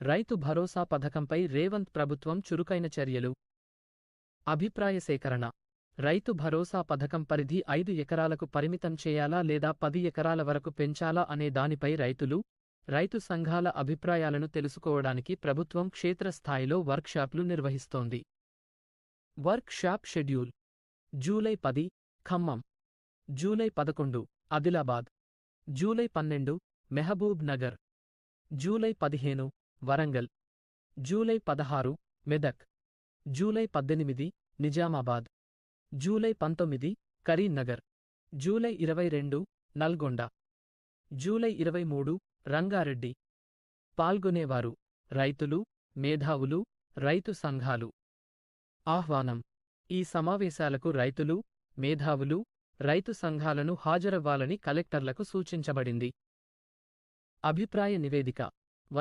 రైతు భరోసా పథకంపై రేవంత్ ప్రభుత్వం చురుకైన చర్యలు. అభిప్రాయ సేకరణ. రైతు భరోసా పథకం పరిధి 5 ఎకరాలకు పరిమితం చేయాలా లేదా 10 ఎకరాల వరకు పెంచాలా అనే దానిపై రైతు సంఘాల అభిప్రాయాలను తెలుసుకోవడానికి ప్రభుత్వం క్షేత్రస్థాయిలో వర్క్షాప్లు నిర్వహిస్తోంది. Workshop schedule: July 10 Khammam, July 11 Adilabad, July 12 Mahabubnagar, July 15 Warangal, July 16 Medak, July 18 Nizamabad, July 19 Karimnagar, July 22 Nalgonda, July 23 Rangareddy. పాల్గొనేవారు రైతులు, మేధావులు, రైతు సంఘాలు. ఆహ్వానం: ఈ సమావేశాలకు రైతులు, మేధావులు, రైతు సంఘాలను హాజరవ్వాలని కలెక్టర్లకు సూచించబడింది. అభిప్రాయ నివేదిక.